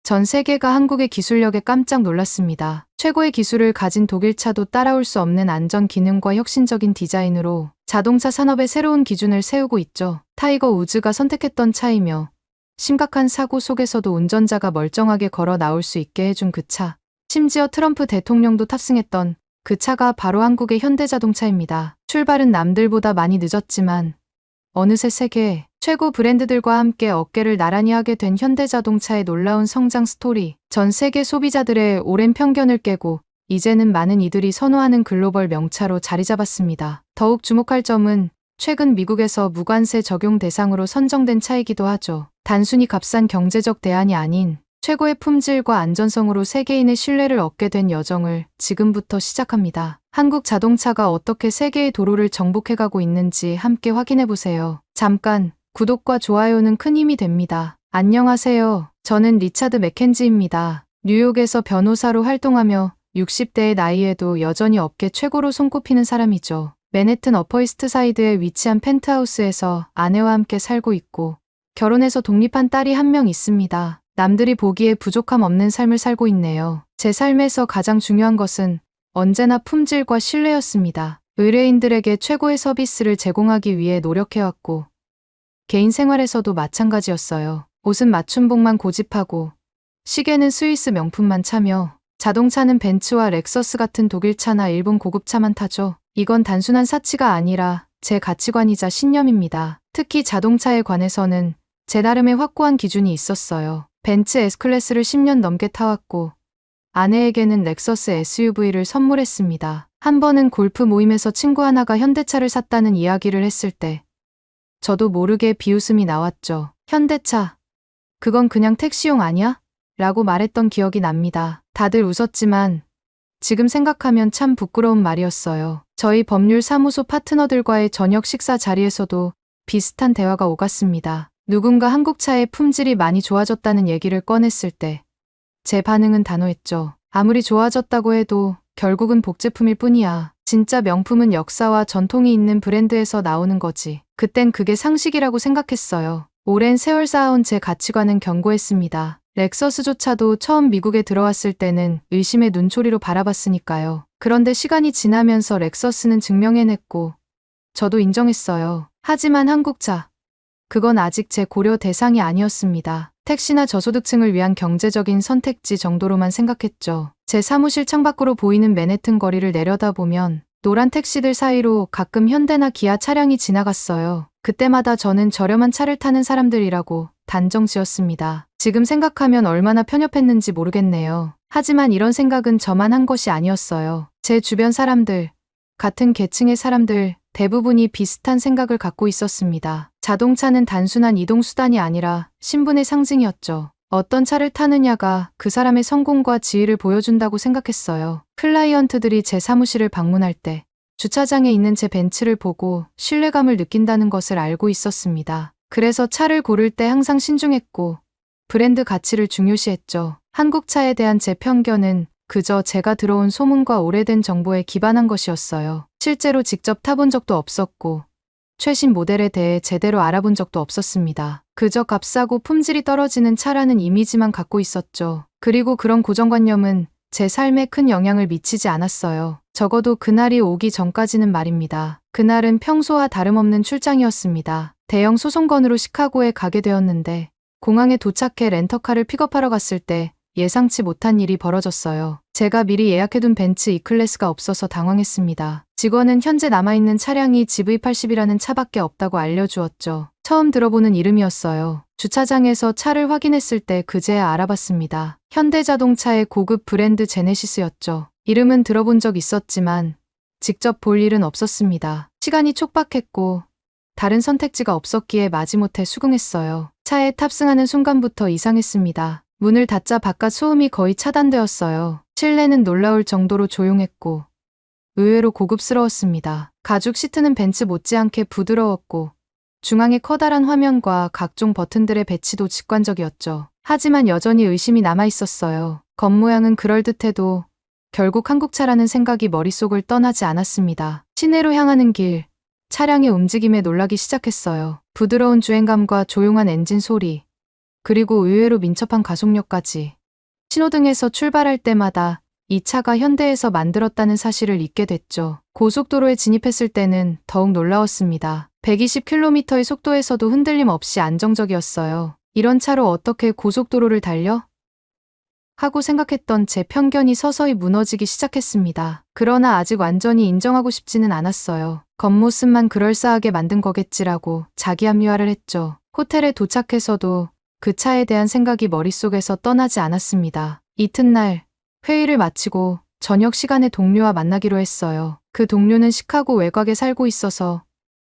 전 세계가 한국의 기술력에 깜짝 놀랐습니다. 최고의 기술을 가진 독일차도 따라올 수 없는 안전 기능과 혁신적인 디자인으로 자동차 산업의 새로운 기준을 세우고 있죠. 타이거 우즈가 선택했던 차이며 심각한 사고 속에서도 운전자가 멀쩡하게 걸어 나올 수 있게 해준 그 차. 심지어 트럼프 대통령도 탑승했던 그 차가 바로 한국의 현대자동차입니다. 출발은 남들보다 많이 늦었지만 어느새 세계 최고 브랜드들과 함께 어깨를 나란히 하게 된 현대자동차의 놀라운 성장 스토리. 전 세계 소비자들의 오랜 편견을 깨고 이제는 많은 이들이 선호하는 글로벌 명차로 자리 잡았습니다. 더욱 주목할 점은 최근 미국에서 무관세 적용 대상으로 선정된 차이기도 하죠. 단순히 값싼 경제적 대안이 아닌 최고의 품질과 안전성으로 세계인의 신뢰를 얻게 된 여정을 지금부터 시작합니다. 한국 자동차가 어떻게 세계의 도로를 정복해가고 있는지 함께 확인해보세요. 잠깐, 구독과 좋아요는 큰 힘이 됩니다. 안녕하세요. 저는 리차드 맥켄지입니다. 뉴욕에서 변호사로 활동하며 60대의 나이에도 여전히 업계 최고로 손꼽히는 사람이죠. 맨해튼 어퍼이스트 사이드에 위치한 펜트하우스에서 아내와 함께 살고 있고 결혼해서 독립한 딸이 한 명 있습니다. 남들이 보기에 부족함 없는 삶을 살고 있네요. 제 삶에서 가장 중요한 것은 언제나 품질과 신뢰였습니다. 의뢰인들에게 최고의 서비스를 제공하기 위해 노력해왔고 개인 생활에서도 마찬가지였어요. 옷은 맞춤복만 고집하고 시계는 스위스 명품만 차며 자동차는 벤츠와 렉서스 같은 독일차나 일본 고급차만 타죠. 이건 단순한 사치가 아니라 제 가치관이자 신념입니다. 특히 자동차에 관해서는 제 나름의 확고한 기준이 있었어요. 벤츠 S클래스를 10년 넘게 타왔고 아내에게는 렉서스 SUV를 선물했습니다. 한 번은 골프 모임에서 친구 하나가 현대차를 샀다는 이야기를 했을 때 저도 모르게 비웃음이 나왔죠. 현대차, 그건 그냥 택시용 아니야? 라고 말했던 기억이 납니다. 다들 웃었지만 지금 생각하면 참 부끄러운 말이었어요. 저희 법률 사무소 파트너들과의 저녁 식사 자리에서도 비슷한 대화가 오갔습니다. 누군가 한국차의 품질이 많이 좋아졌다는 얘기를 꺼냈을 때 제 반응은 단호했죠. 아무리 좋아졌다고 해도 결국은 복제품일 뿐이야. 진짜 명품은 역사와 전통이 있는 브랜드에서 나오는 거지. 그땐 그게 상식이라고 생각했어요. 오랜 세월 쌓아온 제 가치관은 견고했습니다. 렉서스조차도 처음 미국에 들어왔을 때는 의심의 눈초리로 바라봤으니까요. 그런데 시간이 지나면서 렉서스는 증명해냈고 저도 인정했어요. 하지만 한국차, 그건 아직 제 고려 대상이 아니었습니다. 택시나 저소득층을 위한 경제적인 선택지 정도로만 생각했죠. 제 사무실 창밖으로 보이는 맨해튼 거리를 내려다보면 노란 택시들 사이로 가끔 현대나 기아 차량이 지나갔어요. 그때마다 저는 저렴한 차를 타는 사람들이라고 단정 지었습니다. 지금 생각하면 얼마나 편협했는지 모르겠네요. 하지만 이런 생각은 저만 한 것이 아니었어요. 제 주변 사람들, 같은 계층의 사람들 대부분이 비슷한 생각을 갖고 있었습니다. 자동차는 단순한 이동수단이 아니라 신분의 상징이었죠. 어떤 차를 타느냐가 그 사람의 성공과 지위를 보여준다고 생각했어요. 클라이언트들이 제 사무실을 방문할 때 주차장에 있는 제 벤츠를 보고 신뢰감을 느낀다는 것을 알고 있었습니다. 그래서 차를 고를 때 항상 신중했고 브랜드 가치를 중요시했죠. 한국차에 대한 제 편견은 그저 제가 들어온 소문과 오래된 정보에 기반한 것이었어요. 실제로 직접 타본 적도 없었고 최신 모델에 대해 제대로 알아본 적도 없었습니다. 그저 값싸고 품질이 떨어지는 차라는 이미지만 갖고 있었죠. 그리고 그런 고정관념은 제 삶에 큰 영향을 미치지 않았어요. 적어도 그날이 오기 전까지는 말입니다. 그날은 평소와 다름없는 출장이었습니다. 대형 소송건으로 시카고에 가게 되었는데 공항에 도착해 렌터카를 픽업하러 갔을 때 예상치 못한 일이 벌어졌어요. 제가 미리 예약해둔 벤츠 E클래스가 없어서 당황했습니다. 직원은 현재 남아있는 차량이 GV80이라는 차밖에 없다고 알려주었죠. 처음 들어보는 이름이었어요. 주차장에서 차를 확인했을 때 그제야 알아봤습니다. 현대자동차의 고급 브랜드 제네시스였죠. 이름은 들어본 적 있었지만 직접 볼 일은 없었습니다. 시간이 촉박했고 다른 선택지가 없었기에 마지못해 수긍했어요. 차에 탑승하는 순간부터 이상했습니다. 문을 닫자 바깥 소음이 거의 차단되었어요. 실내는 놀라울 정도로 조용했고 의외로 고급스러웠습니다. 가죽 시트는 벤츠 못지않게 부드러웠고 중앙에 커다란 화면과 각종 버튼들의 배치도 직관적이었죠. 하지만 여전히 의심이 남아있었어요. 겉모양은 그럴듯해도 결국 한국차라는 생각이 머릿속을 떠나지 않았습니다. 시내로 향하는 길, 차량의 움직임에 놀라기 시작했어요. 부드러운 주행감과 조용한 엔진 소리, 그리고 의외로 민첩한 가속력까지. 신호등에서 출발할 때마다 이 차가 현대에서 만들었다는 사실을 잊게 됐죠. 고속도로에 진입했을 때는 더욱 놀라웠습니다. 120km의 속도에서도 흔들림 없이 안정적이었어요. 이런 차로 어떻게 고속도로를 달려? 하고 생각했던 제 편견이 서서히 무너지기 시작했습니다. 그러나 아직 완전히 인정하고 싶지는 않았어요. 겉모습만 그럴싸하게 만든 거겠지라고 자기 합리화를 했죠. 호텔에 도착해서도 그 차에 대한 생각이 머릿속에서 떠나지 않았습니다. 이튿날 회의를 마치고 저녁 시간에 동료와 만나기로 했어요. 그 동료는 시카고 외곽에 살고 있어서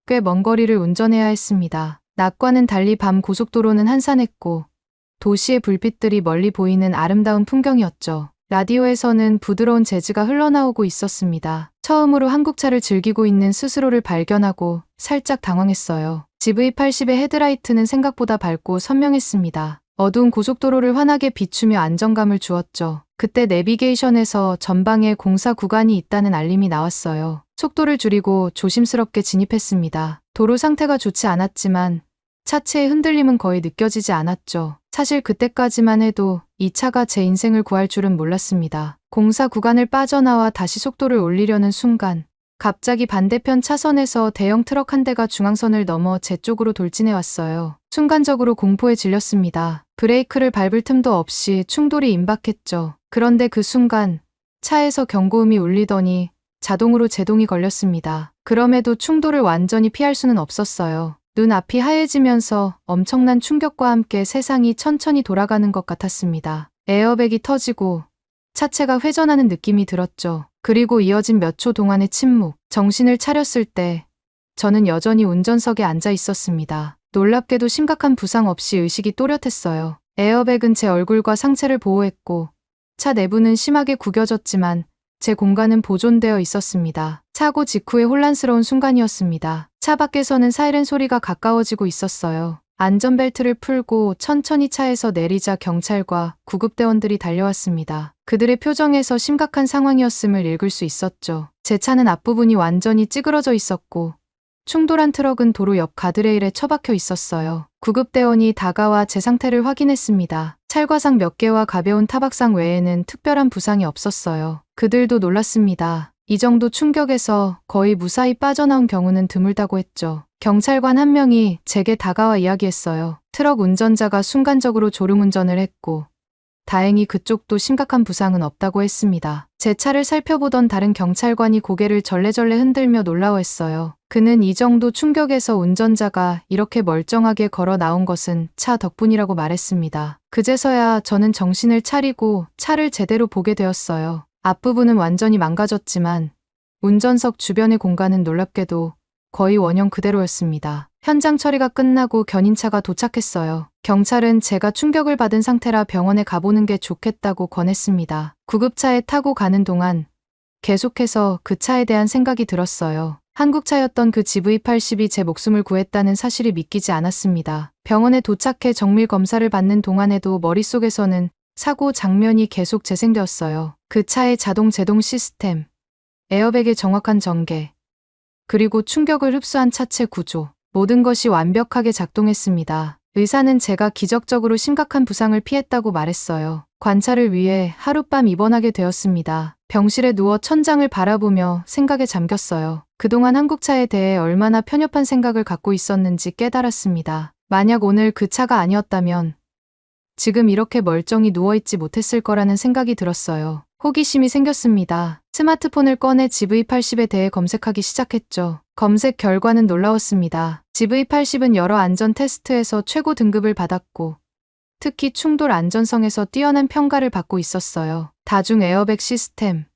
꽤 먼 거리를 운전해야 했습니다. 낮과는 달리 밤 고속도로는 한산했고 도시의 불빛들이 멀리 보이는 아름다운 풍경이었죠. 라디오에서는 부드러운 재즈가 흘러나오고 있었습니다. 처음으로 한국차를 즐기고 있는 스스로를 발견하고 살짝 당황했어요. GV80의 헤드라이트는 생각보다 밝고 선명했습니다. 어두운 고속도로를 환하게 비추며 안정감을 주었죠. 그때 내비게이션에서 전방에 공사 구간이 있다는 알림이 나왔어요. 속도를 줄이고 조심스럽게 진입했습니다. 도로 상태가 좋지 않았지만 차체의 흔들림은 거의 느껴지지 않았죠. 사실 그때까지만 해도 이 차가 제 인생을 구할 줄은 몰랐습니다. 공사 구간을 빠져나와 다시 속도를 올리려는 순간 갑자기 반대편 차선에서 대형 트럭 한 대가 중앙선을 넘어 제 쪽으로 돌진해 왔어요. 순간적으로 공포에 질렸습니다. 브레이크를 밟을 틈도 없이 충돌이 임박했죠. 그런데 그 순간 차에서 경고음이 울리더니 자동으로 제동이 걸렸습니다. 그럼에도 충돌을 완전히 피할 수는 없었어요. 눈앞이 하얘지면서 엄청난 충격과 함께 세상이 천천히 돌아가는 것 같았습니다. 에어백이 터지고 차체가 회전하는 느낌이 들었죠. 그리고 이어진 몇 초 동안의 침묵. 정신을 차렸을 때 저는 여전히 운전석에 앉아 있었습니다. 놀랍게도 심각한 부상 없이 의식이 또렷했어요. 에어백은 제 얼굴과 상체를 보호했고 차 내부는 심하게 구겨졌지만 제 공간은 보존되어 있었습니다. 사고 직후의 혼란스러운 순간이었습니다. 차 밖에서는 사이렌 소리가 가까워지고 있었어요. 안전벨트를 풀고 천천히 차에서 내리자 경찰과 구급대원들이 달려왔습니다. 그들의 표정에서 심각한 상황이었음을 읽을 수 있었죠. 제 차는 앞부분이 완전히 찌그러져 있었고 충돌한 트럭은 도로 옆 가드레일에 처박혀 있었어요. 구급대원이 다가와 제 상태를 확인했습니다. 찰과상 몇 개와 가벼운 타박상 외에는 특별한 부상이 없었어요. 그들도 놀랐습니다. 이 정도 충격에서 거의 무사히 빠져나온 경우는 드물다고 했죠. 경찰관 한 명이 제게 다가와 이야기했어요. 트럭 운전자가 순간적으로 졸음운전을 했고 다행히 그쪽도 심각한 부상은 없다고 했습니다. 제 차를 살펴보던 다른 경찰관이 고개를 절레절레 흔들며 놀라워했어요. 그는 이 정도 충격에서 운전자가 이렇게 멀쩡하게 걸어 나온 것은 차 덕분이라고 말했습니다. 그제서야 저는 정신을 차리고 차를 제대로 보게 되었어요. 앞부분은 완전히 망가졌지만 운전석 주변의 공간은 놀랍게도 거의 원형 그대로였습니다. 현장 처리가 끝나고 견인차가 도착했어요. 경찰은 제가 충격을 받은 상태라 병원에 가보는 게 좋겠다고 권했습니다. 구급차에 타고 가는 동안 계속해서 그 차에 대한 생각이 들었어요. 한국차였던 그 GV80이 제 목숨을 구했다는 사실이 믿기지 않았습니다. 병원에 도착해 정밀 검사를 받는 동안에도 머릿속에서는 사고 장면이 계속 재생되었어요. 그 차의 자동 제동 시스템, 에어백의 정확한 전개, 그리고 충격을 흡수한 차체 구조, 모든 것이 완벽하게 작동했습니다. 의사는 제가 기적적으로 심각한 부상을 피했다고 말했어요. 관찰을 위해 하룻밤 입원하게 되었습니다. 병실에 누워 천장을 바라보며 생각에 잠겼어요. 그동안 한국차에 대해 얼마나 편협한 생각을 갖고 있었는지 깨달았습니다. 만약 오늘 그 차가 아니었다면 지금 이렇게 멀쩡히 누워있지 못했을 거라는 생각이 들었어요. 호기심이 생겼습니다. 스마트폰을 꺼내 GV80에 대해 검색하기 시작했죠. 검색 결과는 놀라웠습니다. GV80은 여러 안전 테스트에서 최고 등급을 받았고 특히 충돌 안전성에서 뛰어난 평가를 받고 있었어요. 다중 에어백 시스템,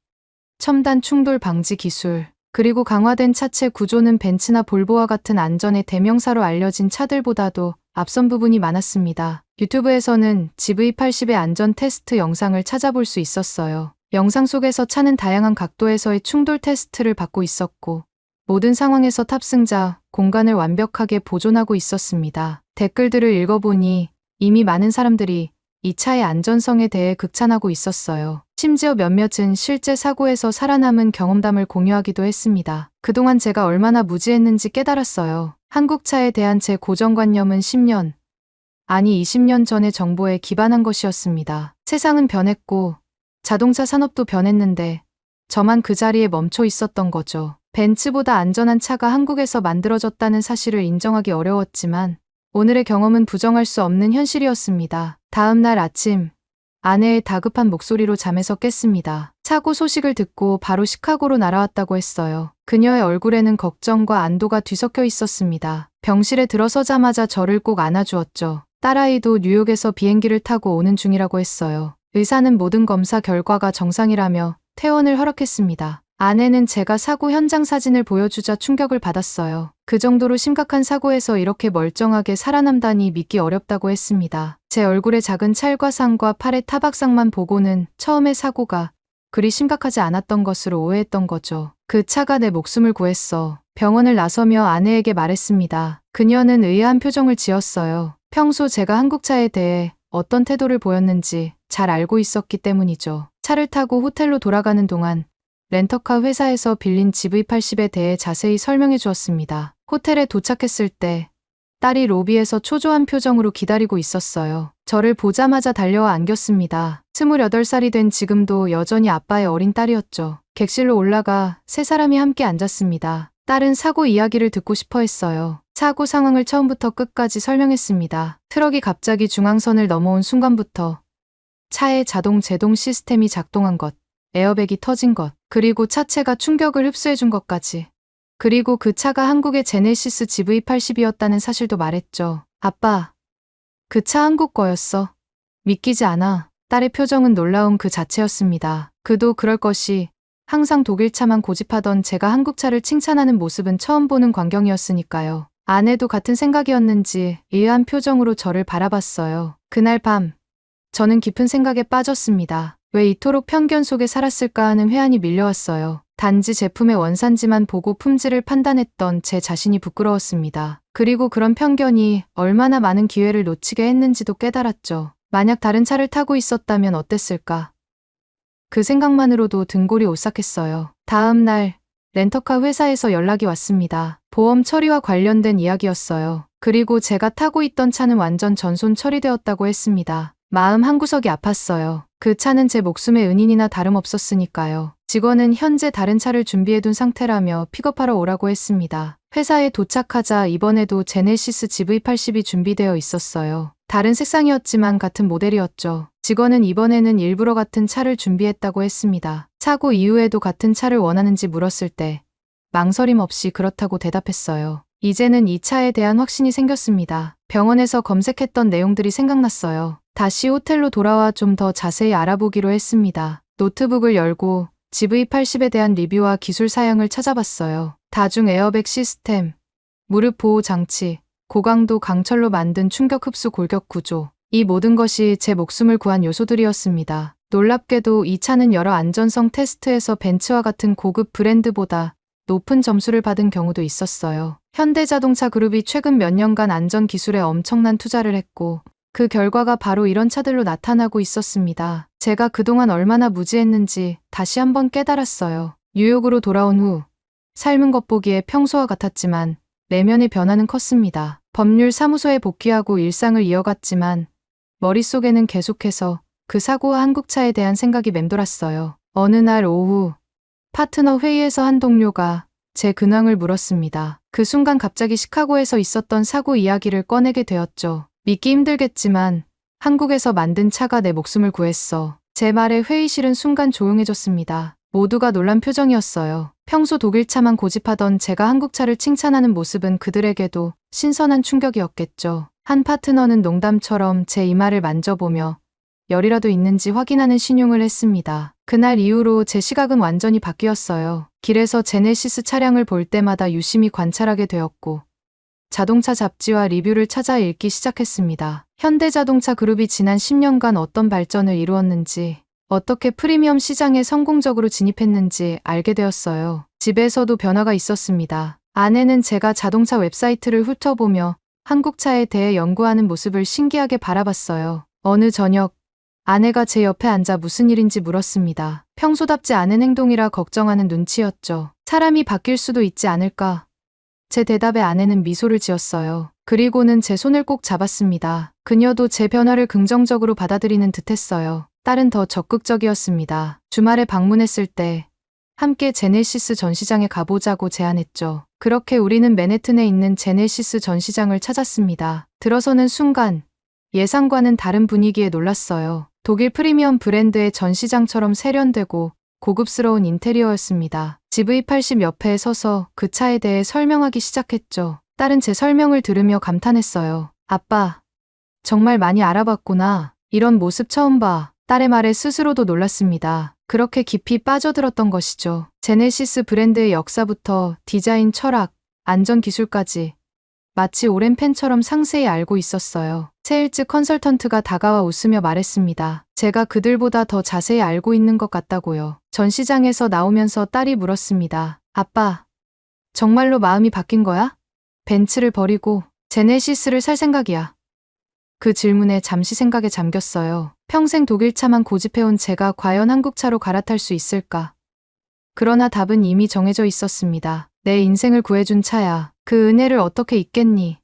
첨단 충돌 방지 기술, 그리고 강화된 차체 구조는 벤츠나 볼보와 같은 안전의 대명사로 알려진 차들보다도 앞선 부분이 많았습니다. 유튜브에서는 GV80의 안전 테스트 영상을 찾아볼 수 있었어요. 영상 속에서 차는 다양한 각도에서의 충돌 테스트를 받고 있었고 모든 상황에서 탑승자, 공간을 완벽하게 보존하고 있었습니다. 댓글들을 읽어보니 이미 많은 사람들이 이 차의 안전성에 대해 극찬하고 있었어요. 심지어 몇몇은 실제 사고에서 살아남은 경험담을 공유하기도 했습니다. 그동안 제가 얼마나 무지했는지 깨달았어요. 한국차에 대한 제 고정관념은 10년, 아니 20년 전의 정보에 기반한 것이었습니다. 세상은 변했고 자동차 산업도 변했는데 저만 그 자리에 멈춰 있었던 거죠. 벤츠보다 안전한 차가 한국에서 만들어졌다는 사실을 인정하기 어려웠지만 오늘의 경험은 부정할 수 없는 현실이었습니다. 다음 날 아침 아내의 다급한 목소리로 잠에서 깼습니다. 사고 소식을 듣고 바로 시카고로 날아왔다고 했어요. 그녀의 얼굴에는 걱정과 안도가 뒤섞여 있었습니다. 병실에 들어서자마자 저를 꼭 안아주었죠. 딸아이도 뉴욕에서 비행기를 타고 오는 중이라고 했어요. 의사는 모든 검사 결과가 정상이라며 퇴원을 허락했습니다. 아내는 제가 사고 현장 사진을 보여주자 충격을 받았어요. 그 정도로 심각한 사고에서 이렇게 멀쩡하게 살아남다니 믿기 어렵다고 했습니다. 제 얼굴에 작은 찰과상과 팔에 타박상만 보고는 처음에 사고가 그리 심각하지 않았던 것으로 오해했던 거죠. 그 차가 내 목숨을 구했어. 병원을 나서며 아내에게 말했습니다. 그녀는 의아한 표정을 지었어요. 평소 제가 한국차에 대해 어떤 태도를 보였는지 잘 알고 있었기 때문이죠. 차를 타고 호텔로 돌아가는 동안 렌터카 회사에서 빌린 GV80에 대해 자세히 설명해 주었습니다. 호텔에 도착했을 때 딸이 로비에서 초조한 표정으로 기다리고 있었어요. 저를 보자마자 달려와 안겼습니다. 28살이 된 지금도 여전히 아빠의 어린 딸이었죠. 객실로 올라가 세 사람이 함께 앉았습니다. 딸은 사고 이야기를 듣고 싶어 했어요. 사고 상황을 처음부터 끝까지 설명했습니다. 트럭이 갑자기 중앙선을 넘어온 순간부터 차의 자동 제동 시스템이 작동한 것, 에어백이 터진 것, 그리고 차체가 충격을 흡수해준 것까지. 그리고 그 차가 한국의 제네시스 GV80이었다는 사실도 말했죠. 아빠, 그 차 한국 거였어. 믿기지 않아. 딸의 표정은 놀라움 그 자체였습니다. 그도 그럴 것이 항상 독일 차만 고집하던 제가 한국 차를 칭찬하는 모습은 처음 보는 광경이었으니까요. 아내도 같은 생각이었는지 의아한 표정으로 저를 바라봤어요. 그날 밤, 저는 깊은 생각에 빠졌습니다. 왜 이토록 편견 속에 살았을까 하는 회한이 밀려왔어요. 단지 제품의 원산지만 보고 품질을 판단했던 제 자신이 부끄러웠습니다. 그리고 그런 편견이 얼마나 많은 기회를 놓치게 했는지도 깨달았죠. 만약 다른 차를 타고 있었다면 어땠을까? 그 생각만으로도 등골이 오싹했어요. 다음 날 렌터카 회사에서 연락이 왔습니다. 보험 처리와 관련된 이야기였어요. 그리고 제가 타고 있던 차는 완전 전손 처리되었다고 했습니다. 마음 한구석이 아팠어요. 그 차는 제 목숨의 은인이나 다름없었으니까요. 직원은 현재 다른 차를 준비해둔 상태라며 픽업하러 오라고 했습니다. 회사에 도착하자 이번에도 제네시스 GV80이 준비되어 있었어요. 다른 색상이었지만 같은 모델이었죠. 직원은 이번에는 일부러 같은 차를 준비했다고 했습니다. 사고 이후에도 같은 차를 원하는지 물었을 때 망설임 없이 그렇다고 대답했어요. 이제는 이 차에 대한 확신이 생겼습니다. 병원에서 검색했던 내용들이 생각났어요. 다시 호텔로 돌아와 좀 더 자세히 알아보기로 했습니다. 노트북을 열고 GV80에 대한 리뷰와 기술 사양을 찾아봤어요. 다중 에어백 시스템, 무릎 보호 장치, 고강도 강철로 만든 충격 흡수 골격 구조. 이 모든 것이 제 목숨을 구한 요소들이었습니다. 놀랍게도 이 차는 여러 안전성 테스트에서 벤츠와 같은 고급 브랜드보다 높은 점수를 받은 경우도 있었어요. 현대자동차 그룹이 최근 몇 년간 안전 기술에 엄청난 투자를 했고 그 결과가 바로 이런 차들로 나타나고 있었습니다. 제가 그동안 얼마나 무지했는지 다시 한번 깨달았어요. 뉴욕으로 돌아온 후 삶은 겉보기에 평소와 같았지만 내면의 변화는 컸습니다. 법률 사무소에 복귀하고 일상을 이어갔지만 머릿속에는 계속해서 그 사고와 한국차에 대한 생각이 맴돌았어요. 어느 날 오후 파트너 회의에서 한 동료가 제 근황을 물었습니다. 그 순간 갑자기 시카고에서 있었던 사고 이야기를 꺼내게 되었죠. 믿기 힘들겠지만 한국에서 만든 차가 내 목숨을 구했어. 제 말에 회의실은 순간 조용해졌습니다. 모두가 놀란 표정이었어요. 평소 독일차만 고집하던 제가 한국차를 칭찬하는 모습은 그들에게도 신선한 충격이었겠죠. 한 파트너는 농담처럼 제 이마를 만져보며 열이라도 있는지 확인하는 신용을 했습니다. 그날 이후로 제 시각은 완전히 바뀌었어요. 길에서 제네시스 차량을 볼 때마다 유심히 관찰하게 되었고 자동차 잡지와 리뷰를 찾아 읽기 시작했습니다. 현대자동차 그룹이 지난 10년간 어떤 발전을 이루었는지, 어떻게 프리미엄 시장에 성공적으로 진입했는지 알게 되었어요. 집에서도 변화가 있었습니다. 아내는 제가 자동차 웹사이트를 훑어보며 한국차에 대해 연구하는 모습을 신기하게 바라봤어요. 어느 저녁, 아내가 제 옆에 앉아 무슨 일인지 물었습니다. 평소답지 않은 행동이라 걱정하는 눈치였죠. 사람이 바뀔 수도 있지 않을까 제 대답에 아내는 미소를 지었어요. 그리고는 제 손을 꼭 잡았습니다. 그녀도 제 변화를 긍정적으로 받아들이는 듯했어요. 딸은 더 적극적이었습니다. 주말에 방문했을 때 함께 제네시스 전시장에 가보자고 제안했죠. 그렇게 우리는 맨해튼에 있는 제네시스 전시장을 찾았습니다. 들어서는 순간 예상과는 다른 분위기에 놀랐어요. 독일 프리미엄 브랜드의 전시장처럼 세련되고 고급스러운 인테리어였습니다. GV80 옆에 서서 그 차에 대해 설명하기 시작했죠. 딸은 제 설명을 들으며 감탄했어요. 아빠, 정말 많이 알아봤구나. 이런 모습 처음 봐. 딸의 말에 스스로도 놀랐습니다. 그렇게 깊이 빠져들었던 것이죠. 제네시스 브랜드의 역사부터 디자인 철학, 안전 기술까지 마치 오랜 팬처럼 상세히 알고 있었어요. 세일즈 컨설턴트가 다가와 웃으며 말했습니다. 제가 그들보다 더 자세히 알고 있는 것 같다고요. 전시장에서 나오면서 딸이 물었습니다. 아빠, 정말로 마음이 바뀐 거야? 벤츠를 버리고 제네시스를 살 생각이야. 그 질문에 잠시 생각에 잠겼어요. 평생 독일차만 고집해온 제가 과연 한국차로 갈아탈 수 있을까? 그러나 답은 이미 정해져 있었습니다. 내 인생을 구해준 차야. 그 은혜를 어떻게 잊겠니?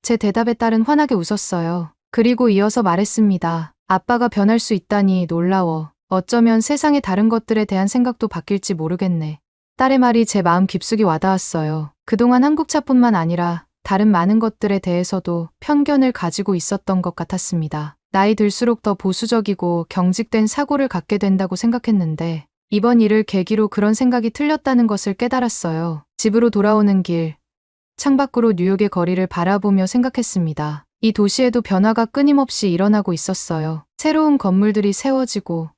제 대답에 딸은 환하게 웃었어요. 그리고 이어서 말했습니다. 아빠가 변할 수 있다니 놀라워. 어쩌면 세상의 다른 것들에 대한 생각도 바뀔지 모르겠네. 딸의 말이 제 마음 깊숙이 와닿았어요. 그동안 한국차뿐만 아니라 다른 많은 것들에 대해서도 편견을 가지고 있었던 것 같았습니다. 나이 들수록 더 보수적이고 경직된 사고를 갖게 된다고 생각했는데 이번 일을 계기로 그런 생각이 틀렸다는 것을 깨달았어요. 집으로 돌아오는 길, 창밖으로 뉴욕의 거리를 바라보며 생각했습니다. 이 도시에도 변화가 끊임없이 일어나고 있었어요. 새로운 건물들이 세워지고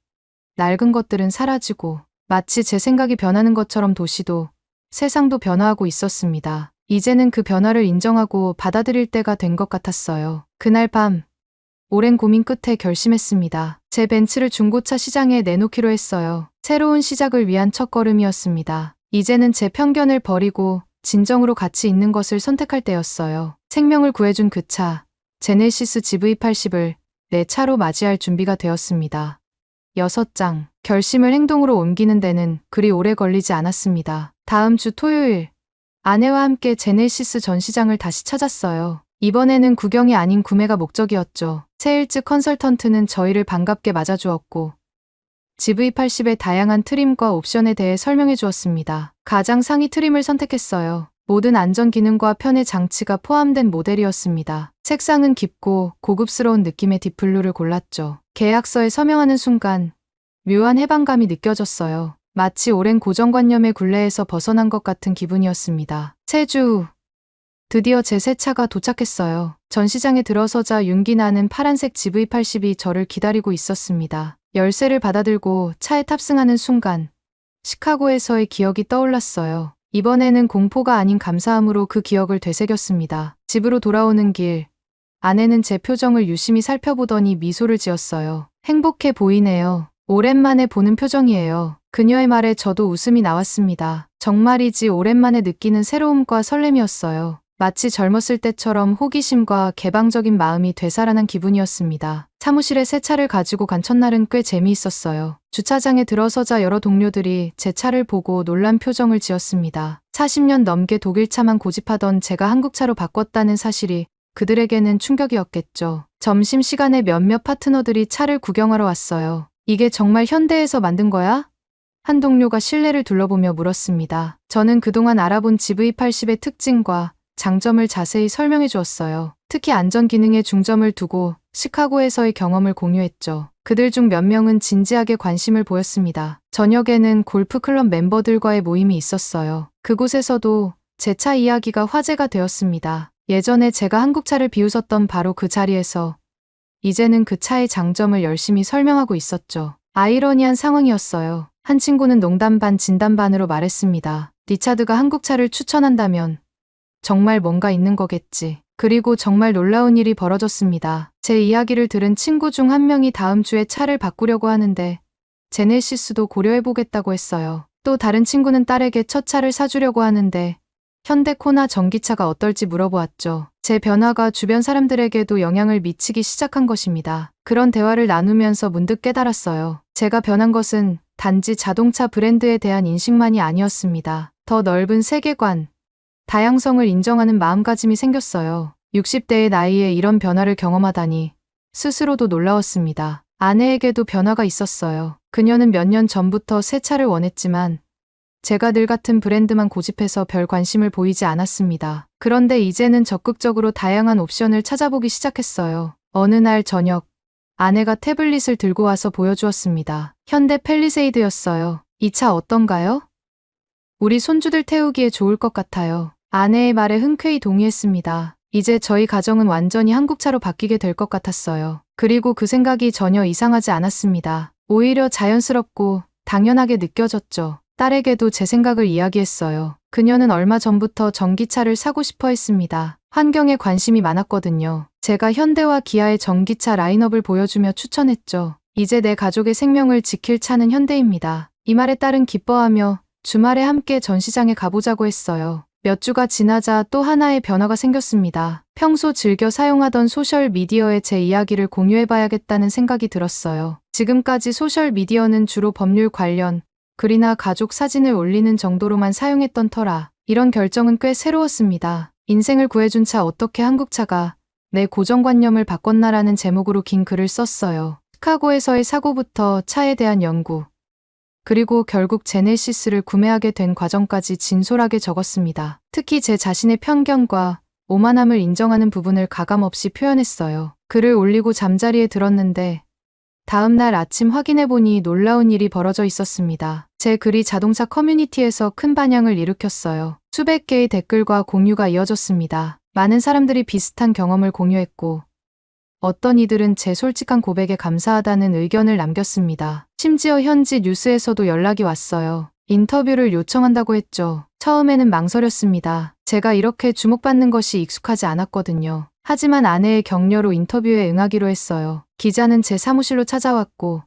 낡은 것들은 사라지고 마치 제 생각이 변하는 것처럼 도시도 세상도 변화하고 있었습니다. 이제는 그 변화를 인정하고 받아들일 때가 된 것 같았어요. 그날 밤 오랜 고민 끝에 결심했습니다. 제 벤츠를 중고차 시장에 내놓기로 했어요. 새로운 시작을 위한 첫걸음이었습니다. 이제는 제 편견을 버리고 진정으로 가치 있는 것을 선택할 때였어요. 생명을 구해준 그 차, 제네시스 GV80을 내 차로 맞이할 준비가 되었습니다. 6장. 결심을 행동으로 옮기는 데는 그리 오래 걸리지 않았습니다. 다음 주 토요일, 아내와 함께 제네시스 전시장을 다시 찾았어요. 이번에는 구경이 아닌 구매가 목적이었죠. 세일즈 컨설턴트는 저희를 반갑게 맞아주었고 GV80의 다양한 트림과 옵션에 대해 설명해 주었습니다. 가장 상위 트림을 선택했어요. 모든 안전 기능과 편의 장치가 포함된 모델이었습니다. 색상은 깊고 고급스러운 느낌의 딥블루를 골랐죠. 계약서에 서명하는 순간 묘한 해방감이 느껴졌어요. 마치 오랜 고정관념의 굴레에서 벗어난 것 같은 기분이었습니다. 새 주 후, 드디어 제 새 차가 도착했어요. 전시장에 들어서자 윤기 나는 파란색 GV80이 저를 기다리고 있었습니다. 열쇠를 받아들고 차에 탑승하는 순간 시카고에서의 기억이 떠올랐어요. 이번에는 공포가 아닌 감사함으로 그 기억을 되새겼습니다. 집으로 돌아오는 길, 아내는 제 표정을 유심히 살펴보더니 미소를 지었어요. 행복해 보이네요. 오랜만에 보는 표정이에요. 그녀의 말에 저도 웃음이 나왔습니다. 정말이지 오랜만에 느끼는 새로움과 설렘이었어요. 마치 젊었을 때처럼 호기심과 개방적인 마음이 되살아난 기분이었습니다. 사무실에 새 차를 가지고 간 첫날은 꽤 재미있었어요. 주차장에 들어서자 여러 동료들이 제 차를 보고 놀란 표정을 지었습니다. 40년 넘게 독일차만 고집하던 제가 한국차로 바꿨다는 사실이 그들에게는 충격이었겠죠. 점심시간에 몇몇 파트너들이 차를 구경하러 왔어요. 이게 정말 현대에서 만든 거야? 한 동료가 실내를 둘러보며 물었습니다. 저는 그동안 알아본 GV80의 특징과 장점을 자세히 설명해 주었어요. 특히 안전 기능에 중점을 두고 시카고에서의 경험을 공유했죠. 그들 중 몇 명은 진지하게 관심을 보였습니다. 저녁에는 골프클럽 멤버들과의 모임이 있었어요. 그곳에서도 제 차 이야기가 화제가 되었습니다. 예전에 제가 한국차를 비웃었던 바로 그 자리에서 이제는 그 차의 장점을 열심히 설명하고 있었죠. 아이러니한 상황이었어요. 한 친구는 농담 반 진담 반으로 말했습니다. 리차드가 한국차를 추천한다면 정말 뭔가 있는 거겠지. 그리고 정말 놀라운 일이 벌어졌습니다. 제 이야기를 들은 친구 중 한 명이 다음 주에 차를 바꾸려고 하는데 제네시스도 고려해보겠다고 했어요. 또 다른 친구는 딸에게 첫 차를 사주려고 하는데 현대코나 전기차가 어떨지 물어보았죠. 제 변화가 주변 사람들에게도 영향을 미치기 시작한 것입니다. 그런 대화를 나누면서 문득 깨달았어요. 제가 변한 것은 단지 자동차 브랜드에 대한 인식만이 아니었습니다. 더 넓은 세계관, 다양성을 인정하는 마음가짐이 생겼어요. 60대의 나이에 이런 변화를 경험하다니 스스로도 놀라웠습니다. 아내에게도 변화가 있었어요. 그녀는 몇 년 전부터 새 차를 원했지만 제가 늘 같은 브랜드만 고집해서 별 관심을 보이지 않았습니다. 그런데 이제는 적극적으로 다양한 옵션을 찾아보기 시작했어요. 어느 날 저녁, 아내가 태블릿을 들고 와서 보여주었습니다. 현대 팰리세이드였어요. 이 차 어떤가요? 우리 손주들 태우기에 좋을 것 같아요. 아내의 말에 흔쾌히 동의했습니다. 이제 저희 가정은 완전히 한국차로 바뀌게 될 것 같았어요. 그리고 그 생각이 전혀 이상하지 않았습니다. 오히려 자연스럽고 당연하게 느껴졌죠. 딸에게도 제 생각을 이야기했어요. 그녀는 얼마 전부터 전기차를 사고 싶어 했습니다. 환경에 관심이 많았거든요. 제가 현대와 기아의 전기차 라인업을 보여주며 추천했죠. 이제 내 가족의 생명을 지킬 차는 현대입니다. 이 말에 딸은 기뻐하며 주말에 함께 전시장에 가보자고 했어요. 몇 주가 지나자 또 하나의 변화가 생겼습니다. 평소 즐겨 사용하던 소셜미디어에 제 이야기를 공유해봐야겠다는 생각이 들었어요. 지금까지 소셜미디어는 주로 법률 관련 글이나 가족 사진을 올리는 정도로만 사용했던 터라 이런 결정은 꽤 새로웠습니다. 인생을 구해준 차 어떻게 한국차가 내 고정관념을 바꿨나라는 제목으로 긴 글을 썼어요. 시카고에서의 사고부터 차에 대한 연구, 그리고 결국 제네시스를 구매하게 된 과정까지 진솔하게 적었습니다. 특히 제 자신의 편견과 오만함을 인정하는 부분을 가감없이 표현했어요. 글을 올리고 잠자리에 들었는데 다음 날 아침 확인해보니 놀라운 일이 벌어져 있었습니다. 제 글이 자동차 커뮤니티에서 큰 반향을 일으켰어요. 수백 개의 댓글과 공유가 이어졌습니다. 많은 사람들이 비슷한 경험을 공유했고 어떤 이들은 제 솔직한 고백에 감사하다는 의견을 남겼습니다. 심지어 현지 뉴스에서도 연락이 왔어요. 인터뷰를 요청한다고 했죠. 처음에는 망설였습니다. 제가 이렇게 주목받는 것이 익숙하지 않았거든요. 하지만 아내의 격려로 인터뷰에 응하기로 했어요. 기자는 제 사무실로 찾아왔고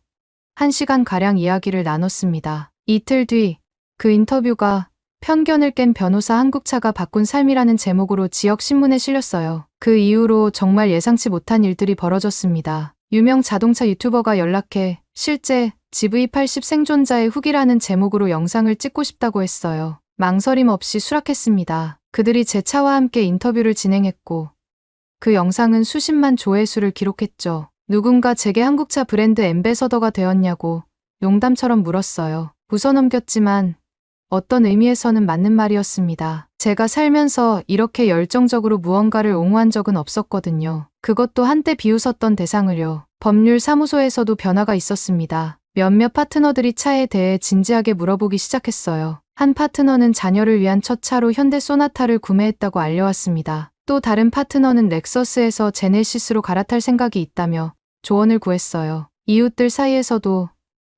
1시간가량 이야기를 나눴습니다. 이틀 뒤 그 인터뷰가 편견을 깬 변호사 한국차가 바꾼 삶이라는 제목으로 지역 신문에 실렸어요. 그 이후로 정말 예상치 못한 일들이 벌어졌습니다. 유명 자동차 유튜버가 연락해 실제 GV80 생존자의 후기라는 제목으로 영상을 찍고 싶다고 했어요. 망설임 없이 수락했습니다. 그들이 제 차와 함께 인터뷰를 진행했고 그 영상은 수십만 조회수를 기록했죠. 누군가 제게 한국차 브랜드 앰베서더가 되었냐고 농담처럼 물었어요. 웃어넘겼지만 어떤 의미에서는 맞는 말이었습니다. 제가 살면서 이렇게 열정적으로 무언가를 옹호한 적은 없었거든요. 그것도 한때 비웃었던 대상을요. 법률 사무소에서도 변화가 있었습니다. 몇몇 파트너들이 차에 대해 진지하게 물어보기 시작했어요. 한 파트너는 자녀를 위한 첫 차로 현대 소나타를 구매했다고 알려왔습니다. 또 다른 파트너는 렉서스에서 제네시스로 갈아탈 생각이 있다며 조언을 구했어요. 이웃들 사이에서도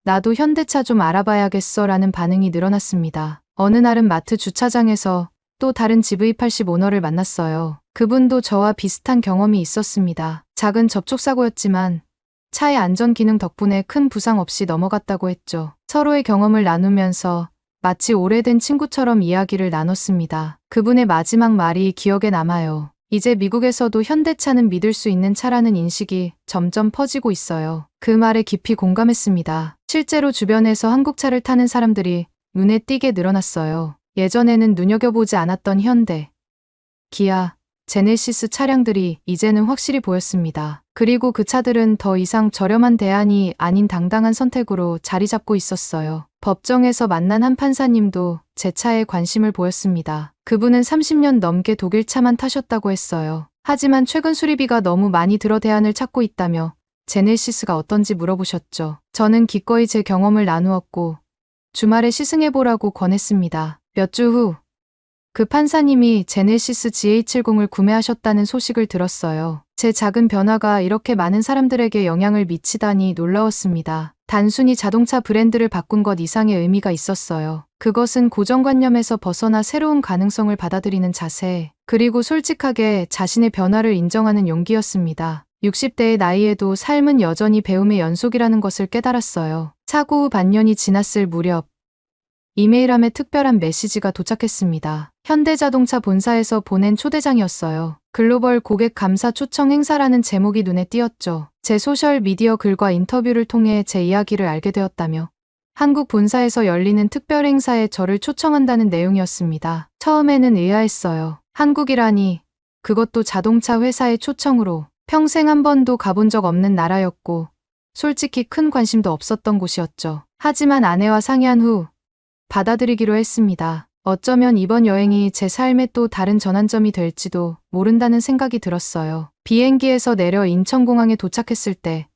나도 현대차 좀 알아봐야겠어 라는 반응이 늘어났습니다. 어느 날은 마트 주차장에서 또 다른 GV80 오너를 만났어요. 그분도 저와 비슷한 경험이 있었습니다. 작은 접촉사고였지만 차의 안전기능 덕분에 큰 부상 없이 넘어갔다고 했죠. 서로의 경험을 나누면서 마치 오래된 친구처럼 이야기를 나눴습니다. 그분의 마지막 말이 기억에 남아요. 이제 미국에서도 현대차는 믿을 수 있는 차라는 인식이 점점 퍼지고 있어요. 그 말에 깊이 공감했습니다. 실제로 주변에서 한국차를 타는 사람들이 눈에 띄게 늘어났어요. 예전에는 눈여겨보지 않았던 현대, 기아, 제네시스 차량들이 이제는 확실히 보였습니다. 그리고 그 차들은 더 이상 저렴한 대안이 아닌 당당한 선택으로 자리 잡고 있었어요. 법정에서 만난 한 판사님도 제 차에 관심을 보였습니다. 그분은 30년 넘게 독일 차만 타셨다고 했어요. 하지만 최근 수리비가 너무 많이 들어 대안을 찾고 있다며 제네시스가 어떤지 물어보셨죠. 저는 기꺼이 제 경험을 나누었고 주말에 시승해보라고 권했습니다. 몇 주 후 그 판사님이 제네시스 GA70을 구매하셨다는 소식을 들었어요. 제 작은 변화가 이렇게 많은 사람들에게 영향을 미치다니 놀라웠습니다. 단순히 자동차 브랜드를 바꾼 것 이상의 의미가 있었어요. 그것은 고정관념에서 벗어나 새로운 가능성을 받아들이는 자세, 그리고 솔직하게 자신의 변화를 인정하는 용기였습니다. 60대의 나이에도 삶은 여전히 배움의 연속이라는 것을 깨달았어요. 사고 후 반년이 지났을 무렵 이메일함에 특별한 메시지가 도착했습니다. 현대자동차 본사에서 보낸 초대장이었어요. 글로벌 고객 감사 초청 행사라는 제목이 눈에 띄었죠. 제 소셜미디어 글과 인터뷰를 통해 제 이야기를 알게 되었다며 한국 본사에서 열리는 특별 행사에 저를 초청한다는 내용이었습니다. 처음에는 의아했어요. 한국이라니, 그것도 자동차 회사의 초청으로. 평생 한 번도 가본 적 없는 나라였고 솔직히 큰 관심도 없었던 곳이었죠. 하지만 아내와 상의한 후 받아들이기로 했습니다. 어쩌면 이번 여행이 제 삶의 또 다른 전환점이 될지도 모른다는 생각이 들었어요. 비행기에서 내려 인천공항에 도착했을 때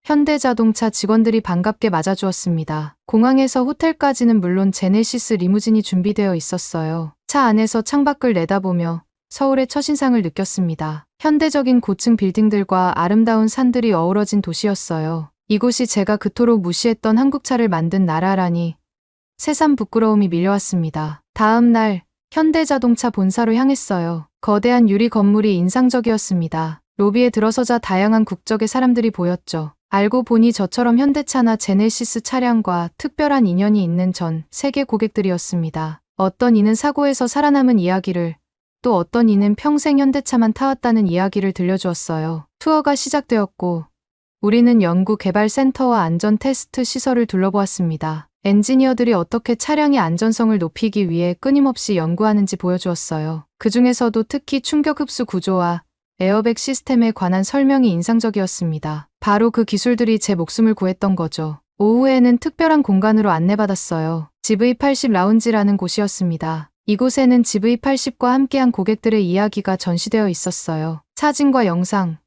현대자동차 직원들이 반갑게 맞아주었습니다. 공항에서 호텔까지는 물론 제네시스 리무진이 준비되어 있었어요. 차 안에서 창밖을 내다보며 서울의 첫인상을 느꼈습니다. 현대적인 고층 빌딩들과 아름다운 산들이 어우러진 도시였어요. 이곳이 제가 그토록 무시했던 한국차를 만든 나라라니 새삼 부끄러움이 밀려왔습니다. 다음 날 현대자동차 본사로 향했어요. 거대한 유리 건물이 인상적이었습니다. 로비에 들어서자 다양한 국적의 사람들이 보였죠. 알고 보니 저처럼 현대차나 제네시스 차량과 특별한 인연이 있는 전 세계 고객들이었습니다. 어떤 이는 사고에서 살아남은 이야기를, 또 어떤 이는 평생 현대차만 타왔다는 이야기를 들려주었어요. 투어가 시작되었고 우리는 연구 개발 센터와 안전 테스트 시설을 둘러보았습니다. 엔지니어들이 어떻게 차량의 안전성을 높이기 위해 끊임없이 연구하는지 보여주었어요. 그 중에서도 특히 충격 흡수 구조와 에어백 시스템에 관한 설명이 인상적이었습니다. 바로 그 기술들이 제 목숨을 구했던 거죠. 오후에는 특별한 공간으로 안내받았어요. GV80 라운지라는 곳이었습니다. 이곳에는 GV80과 함께한 고객들의 이야기가 전시되어 있었어요. 사진과 영상,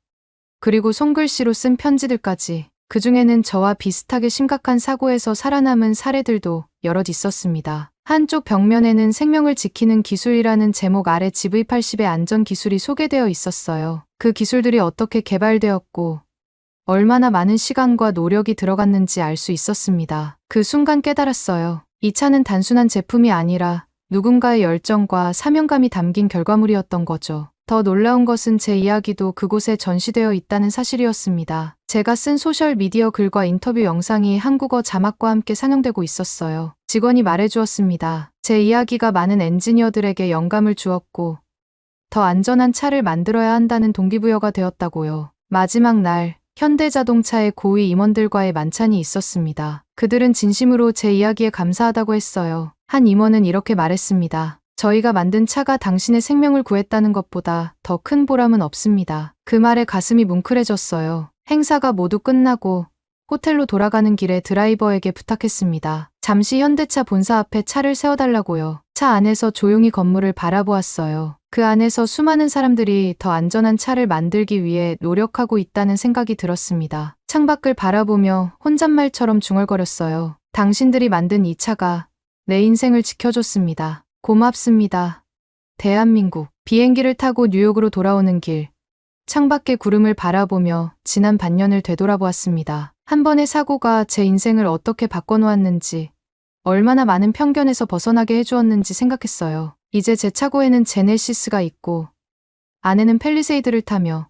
그리고 손글씨로 쓴 편지들까지. 그 중에는 저와 비슷하게 심각한 사고에서 살아남은 사례들도 여럿 있었습니다. 한쪽 벽면에는 생명을 지키는 기술이라는 제목 아래 GV80의 안전 기술이 소개되어 있었어요. 그 기술들이 어떻게 개발되었고 얼마나 많은 시간과 노력이 들어갔는지 알 수 있었습니다. 그 순간 깨달았어요. 이 차는 단순한 제품이 아니라 누군가의 열정과 사명감이 담긴 결과물이었던 거죠. 더 놀라운 것은 제 이야기도 그곳에 전시되어 있다는 사실이었습니다. 제가 쓴 소셜미디어 글과 인터뷰 영상이 한국어 자막과 함께 상영되고 있었어요. 직원이 말해주었습니다. 제 이야기가 많은 엔지니어들에게 영감을 주었고 더 안전한 차를 만들어야 한다는 동기부여가 되었다고요. 마지막 날 현대자동차의 고위 임원들과의 만찬이 있었습니다. 그들은 진심으로 제 이야기에 감사하다고 했어요. 한 임원은 이렇게 말했습니다. 저희가 만든 차가 당신의 생명을 구했다는 것보다 더 큰 보람은 없습니다. 그 말에 가슴이 뭉클해졌어요. 행사가 모두 끝나고 호텔로 돌아가는 길에 드라이버에게 부탁했습니다. 잠시 현대차 본사 앞에 차를 세워달라고요. 차 안에서 조용히 건물을 바라보았어요. 그 안에서 수많은 사람들이 더 안전한 차를 만들기 위해 노력하고 있다는 생각이 들었습니다. 창밖을 바라보며 혼잣말처럼 중얼거렸어요. 당신들이 만든 이 차가 내 인생을 지켜줬습니다. 고맙습니다. 대한민국. 비행기를 타고 뉴욕으로 돌아오는 길. 창밖의 구름을 바라보며 지난 반년을 되돌아보았습니다. 한 번의 사고가 제 인생을 어떻게 바꿔놓았는지, 얼마나 많은 편견에서 벗어나게 해주었는지 생각했어요. 이제 제 차고에는 제네시스가 있고 아내는 팰리세이드를 타며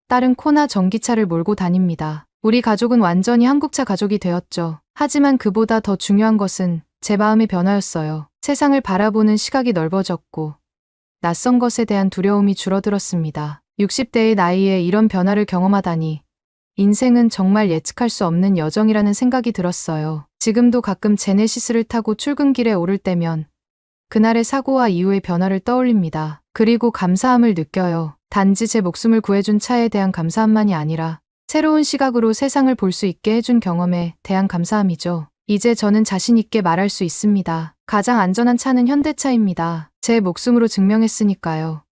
딸은 코나 전기차를 몰고 다닙니다. 우리 가족은 완전히 한국차 가족이 되었죠. 하지만 그보다 더 중요한 것은 제 마음의 변화였어요. 세상을 바라보는 시각이 넓어졌고 낯선 것에 대한 두려움이 줄어들었습니다. 60대의 나이에 이런 변화를 경험하다니 인생은 정말 예측할 수 없는 여정이라는 생각이 들었어요. 지금도 가끔 제네시스를 타고 출근길에 오를 때면 그날의 사고와 이후의 변화를 떠올립니다. 그리고 감사함을 느껴요. 단지 제 목숨을 구해준 차에 대한 감사함만이 아니라 새로운 시각으로 세상을 볼 수 있게 해준 경험에 대한 감사함이죠. 이제 저는 자신 있게 말할 수 있습니다. 가장 안전한 차는 현대차입니다. 제 목숨으로 증명했으니까요.